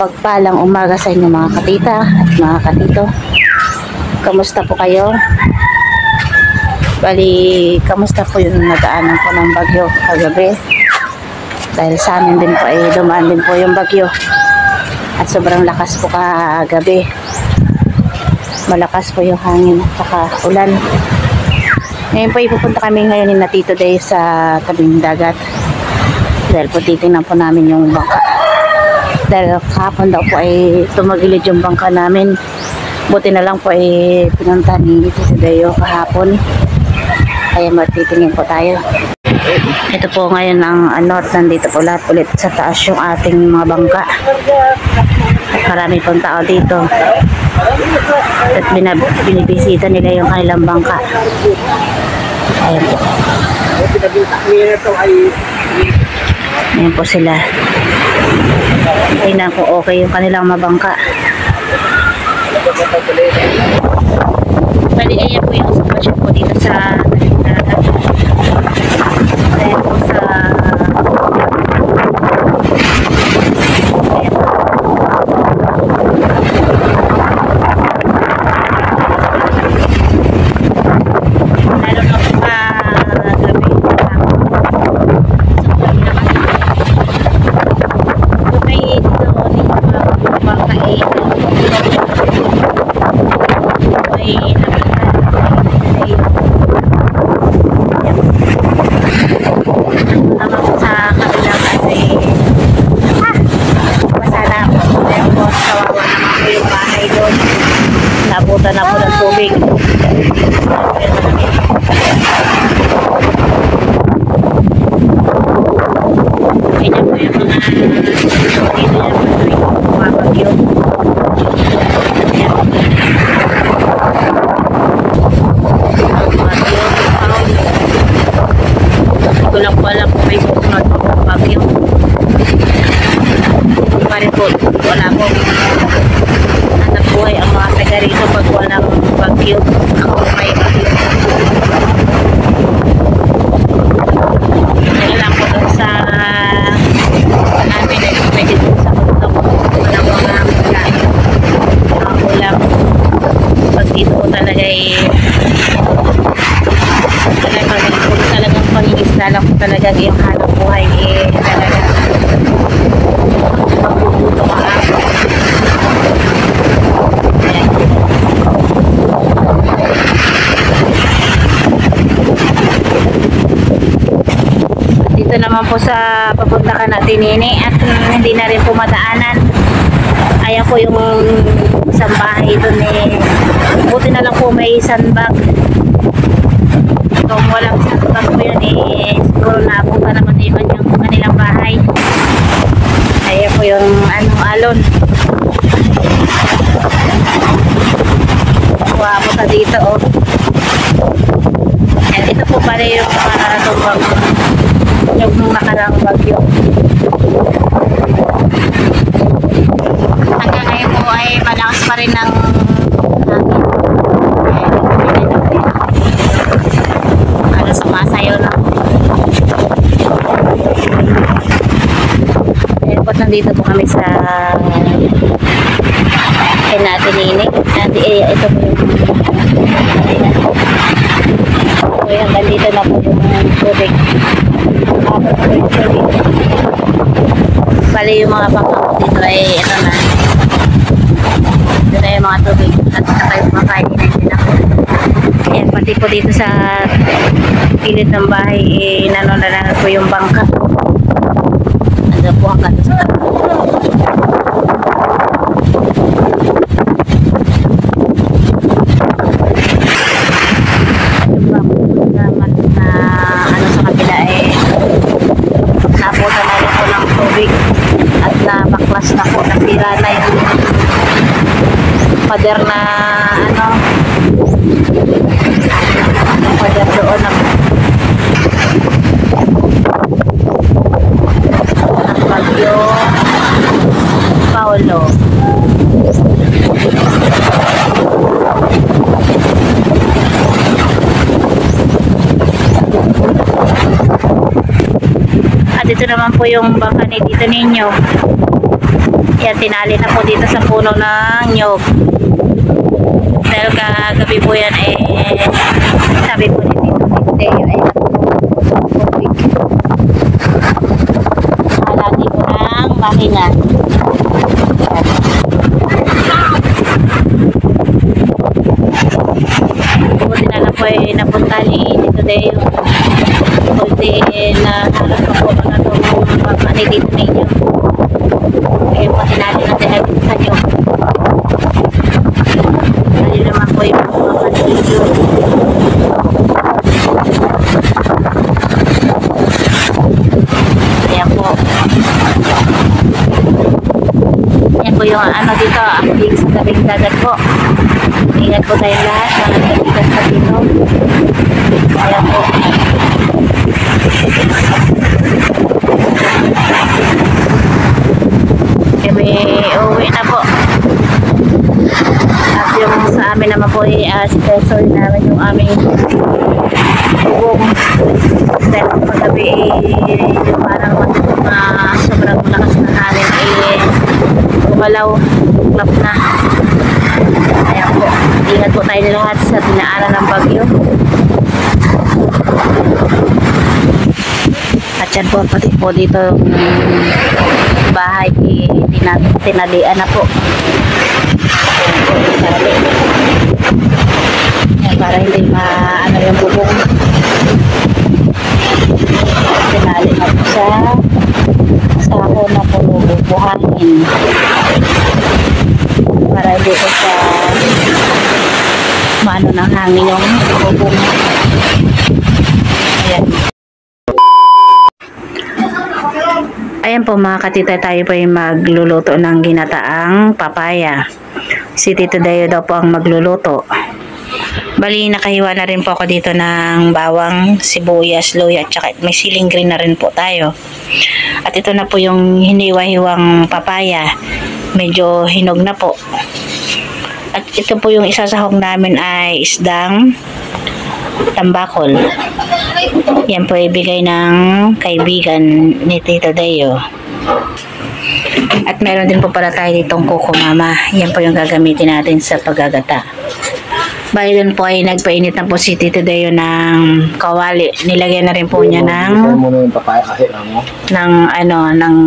Mapagpalang umaga sa inyo mga katita at mga katito. Kamusta po kayo? Bali, kamusta po yung nadaanan po ng bagyo kagabi? Dahil sa amin din po ay dumaan din po yung bagyo. At sobrang lakas po kagabi. Malakas po yung hangin at saka ulan. Ngayon po ipupunta kami ngayon ni Tito Day sa tabing dagat. Dahil po titingnan po namin yung bangka. Dahil kahapon daw po ay tumagilid yung bangka namin. Buti na lang po ay pinunta ni Tito Dayo kahapon. Kaya matitingin po tayo. Ito po ngayon ang at nandito po lahat ulit sa taas yung ating mga bangka. At marami pong tao dito. At binibisita nila yung kanilang bangka. Ayan po. Ayan po sila. Tingnan ko okay yung kanilang mabangka. Bali, ayan po yung sitwasyon po dito sa dagat. Ayan po sa lalo na po gabi nabutan na po ng tubig. Ayan po yung mga dito yung mga bagyo. Ito lang po alam kung may susunod ng bagyo. Pa rin po, wala po hanap buhay ang mga taga rito pag walang bagyo. Ako may bagyo. Kaya lang po dun sa namin ay pwede po sa kutok. Walang mga ulam. Pag dito po talaga talagang pangingisda lang po talaga yung hanap buhay talaga magbubuto ka dito naman po sa papunta ka natin nini at hindi na rin po madaanan. Ayan po yung isang bahay doon buti na lang po may sandbag. Kung walang sandbag po yun siguro naabutan naman iba yung kanilang bahay. Ayan po yung alon. Kuha mo sa dito Ayan, ito po pala yung mga natumbang yung nakarang bagyo. Hanggang ngayon po ay malakas pa rin ng hangin. Sumasayo na. Ayan po, nandito po kami sa natin ito po yung hanggang dito na po yung tubig. Bali yung mga bangka po dito ay ito na. Ito na yung mga tubig at saka yung mga kain na po. Ayan, pati po dito sa pilit ng bahay nanonalanan po yung bangka. Ano po hanggang sa sa kabila nabutan na rin po ng tubig at nabaklas na po, nasira na yung pader na pader doon ang bagyo Paulo. At ito naman po yung bangka ni Tito Ninyo. Yan, tinali na po dito sa puno ng nyog. Dahil kagabi po yan sabi po ni Tito ay tubig. Halati ko ng mahinga. Buti na lang po napunta ni Tito Deo. Buti na halos pa po na itong pagpani dito ninyo. Ngayon po tinali natin natin sa nyo. Dali naman po yung mga video. Ayan po. Ayan po yung ano dito, acting sa tabing dagat po. Ingat po tayo lahat, mga kaibigan sa dito. Ayan po. Kami uwi na po. At yung sa amin naman po sponsor namin yung aming bubong. Dahil paggabi yung parang sobrang malakas na hangin gumalaw, klap na. Ayan po, ingat po tayo lahat sa dinaanan ng bagyo. At yan po, pati po dito yung bahay tinalian na po. Yan, para hindi maano yung bubong. Tinali na po sa sako na po bubuhangin. Para hindi po sa maano ng hangin yung bubong. Ayan. Ayan po mga katita, tayo po yung magluluto ng ginataang papaya. Si Tito Deo daw po ang magluluto. Bali, nakahiwa na rin po ako dito ng bawang, sibuyas, luya, at saka may siling green na rin po tayo. At ito na po yung hiniwa-hiwang papaya. Medyo hinog na po. At ito po yung isasahog namin ay isdang tambakol. Yan po ibigay ng kaibigan ni Tito Deo. At meron din po pala tayo ditong kuko mama. Yan po yung gagamitin natin sa paggagata. Bali dun po ay nagpainit na po si Tito Deo ng kawali. Nilagyan na rin po niya ng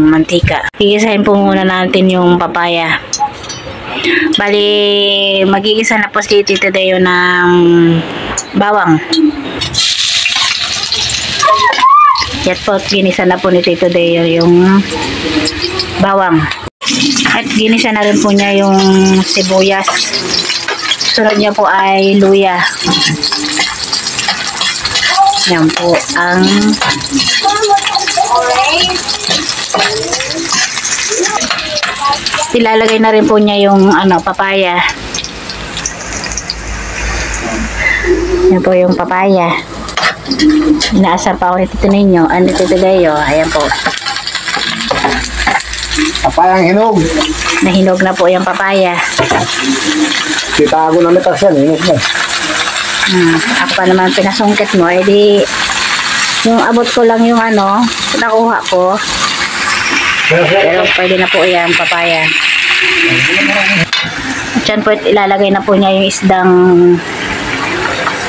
mantika. Gigisahin po muna natin yung papaya. Bali magigisa na po si Tito Deo ng bawang. Yan po, ginisa na po ni Tito Deo yung bawang. At ginisa na rin po niya yung sibuyas. Sunod niya po ay luya. Yan po ang ilalagay na rin po niya yung papaya. Yan po yung papaya. Inaasar pa ako ni Tito ninyo. Tito Deo. Ayan po. Papayang hinog. Nahinog na po yung papaya. Kita ako na mitas yan. Hinog na. Ako pa naman pinasungkit mo. Di yung abot ko lang yung nakuha ko. Pero pwede na po yan, papaya. At yan po, ilalagay na po niya yung isdang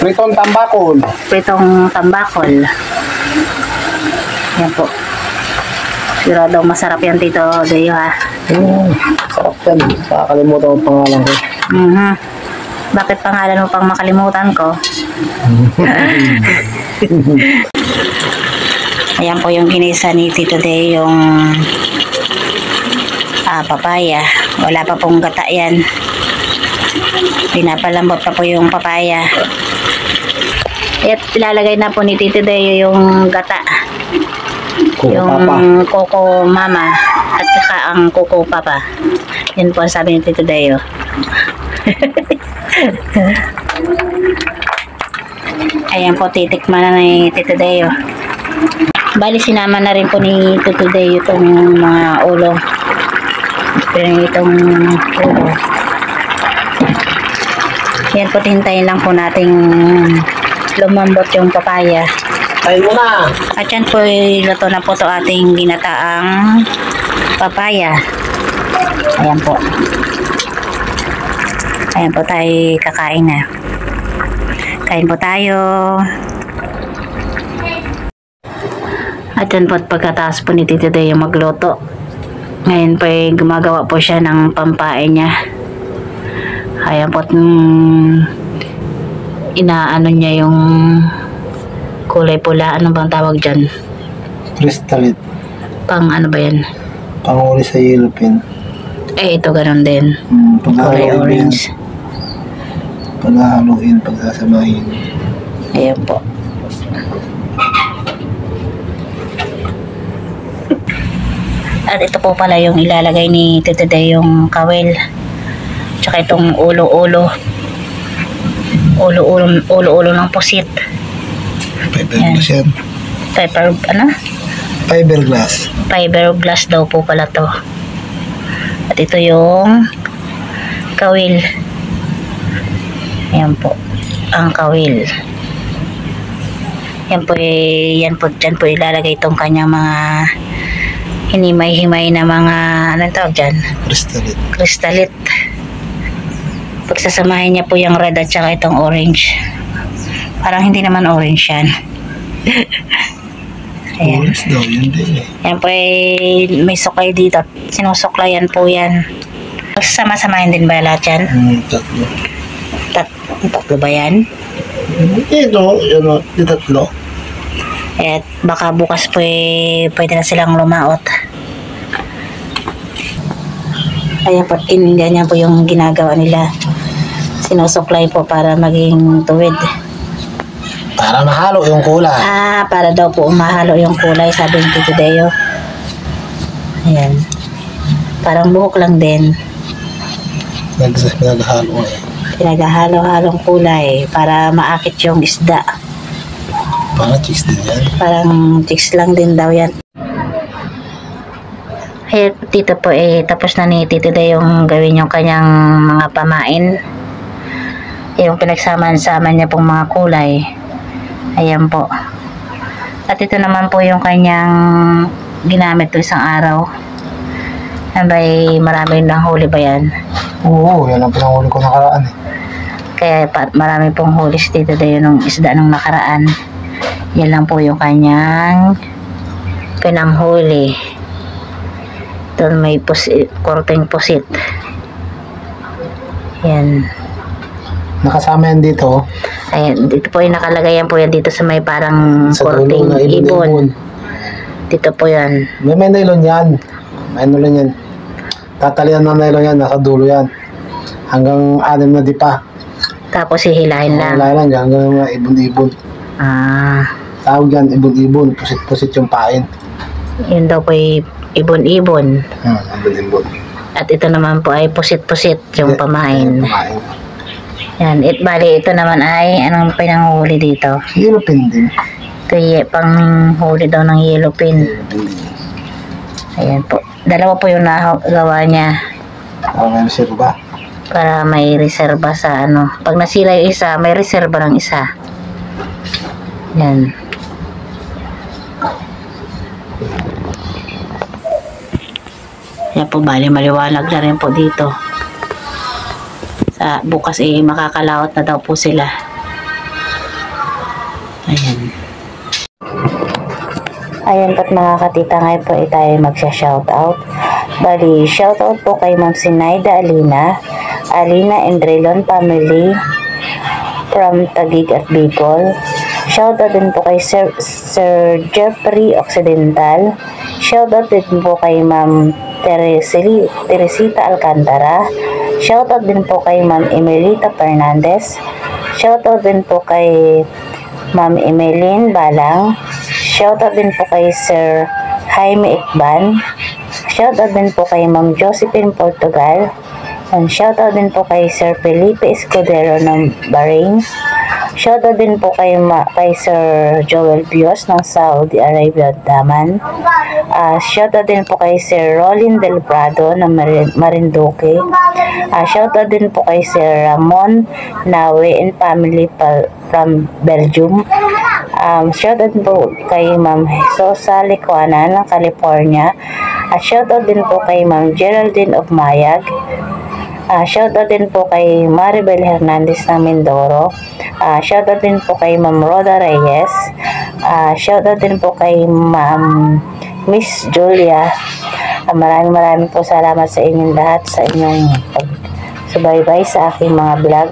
pritong tambakol. Pritong tambakol. Yan po. Sigurado masarap yan, Tito Deo, ha? Sarap yan. Nakakalimutan ang pangalan ko. Bakit pangalan mo pang makalimutan ko? Ayan po yung ginisa ni Tito Deo, yung papaya. Wala pa pong gata yan. Pinapalambot pa po yung papaya. At ilalagay na po ni Tito Deo yung gata. Yung Coco Mama at saka ang Coco Papa. Yan po ang sabi ni Tito Deo. Ayan po, titikman na ni Tito Deo. Bali, sinama na rin po ni Tito Deo itong mga ulo. Itong ulo. Yan po, hintayin lang po nating lumambot yung papaya. Tayo mo na. At yan po, luto na po ito ating ginataang papaya. Ayan po. Ayan po tayo kakain na. Kain po tayo. At yan po, pagkatapos po ni Tito Day yung magluto. Ngayon po ay gumagawa po siya ng pampain niya. Ayan po, inaano niya yung kulay pula. Ano bang tawag dyan? Crystalite. Pang ano ba yan? Panguli sa yellow pin. Eh, ito ganun din. Kulay orange. Paghahaluin, pagsasamahin. Ayan po. At ito po pala yung ilalagay ni Tito Day, yung kawil. Tsaka itong ulo-ulo. Ulo-ulo ng pusit. Fiberglass yan. Fiberglass. Fiberglass daw po pala to. At ito yung kawil. Ayan po. Ang kawil. Yan po, dyan po ilalagay itong kanyang mga hinimay-himay na mga, anong tawag dyan? Crystalite. Pagsasamahin niya po yung red at saka itong orange. Parang hindi naman orange yan. Ayan. Orange daw, yun din eh. Yan po may suklay dito. Sinusuklayan po yan. Sama-samahin din ba lahat yan? Tatlo. Tatlo ba yan? Ito, yun, yung tatlo. At baka bukas po pwede na silang lumaot. Ayan po, ganyan po yung ginagawa nila. Sinusuklay po para maging tuwid. Para mahalo yung kulay. Para daw po umahalo yung kulay, sabi ni Tito Deo. Ayan. Parang buhok lang din. Naghalo eh. Pinaghahalo-halong kulay para maakit yung isda. Parang chicks din yan. Parang chicks lang din daw yan. Ayan, Tito po tapos na ni Tito Day yung gawin yung kanyang mga pamain. Yung pinagsama-sama niya pong mga kulay. Ayan po. At ito naman po yung kanyang ginamit to isang araw. Abay, marami nang huli ba yan? Oo, yan ang pinahuli ko nakaraan eh. Kaya marami pong huli si Tito Day yung isda nung nakaraan. Yan lang po yung kanyang pinanghuli. Doon may korteng pusit. Yan. Nakasama yan dito. Ayan, dito po yung nakalagay yan po yan dito sa may parang Sa dulo korteng na ibon. Dito po yan. May nylon yan. May nylon yan. Tatalian ng nylon yan. Nasa dulo yan. Hanggang 6 na di pa. Tapos hihilahin lang. Wala lang dyan. Hanggang mga ibon-ibon. Tawag yan, ibon-ibon. Pusit-pusit yung pain. Yun daw po yung ibon-ibon. Ibon-ibon. At ito naman po ay pusit-pusit yung pamain. Yan. Bali, ito naman ay anong pinanghuli dito? Yellow pin din. Ito yung panghuli daw ng yellow pin. Ayan po. Dalawa po yung nagawa niya. May reserva. Para may reserba sa ano. Pag nasira yung isa, may reserba ng isa. Yan. Yan po, bali maliwanag na rin po dito. Sa bukas makakalawat na daw po sila. Ayan. Ayan po't mga katita, ngayon po tayo magsha-shoutout. Bali, shoutout po kay Ma'am Sinaida Alina Endrelon family from Taguig at Bicol. Shoutout din po kay Sir Jeffrey Occidental. Shoutout din po kay Ma'am Teresita Alcantara. Shoutout din po kay Ma'am Emelita Fernandez. Shoutout din po kay Ma'am Emeline Balang. Shoutout din po kay Sir Jaime Ikban. Shoutout din po kay Ma'am Josephine Portugal. And shoutout din po kay Sir Felipe Escudero ng Bahrain. Shoutout din po kay Sir Joel Bios ng Saudi Arabia, Daman. Shoutout din po kay Sir Rolin Del Prado ng Marinduque. Shoutout din po kay Sir Ramon Nawe and family from Belgium. Shoutout din po kay Ma'am Sosa Licuana ng California. At shoutout din po kay Ma'am Geraldine of Mayag. Shoutout din po kay Maribel Hernandez ng Mindoro. Shoutout din po kay Ma'am Roda Reyes. Shoutout din po kay Ma'am Miss Julia. Maraming po salamat sa inyong lahat sa inyong pagsubaybay sa aking mga vlog.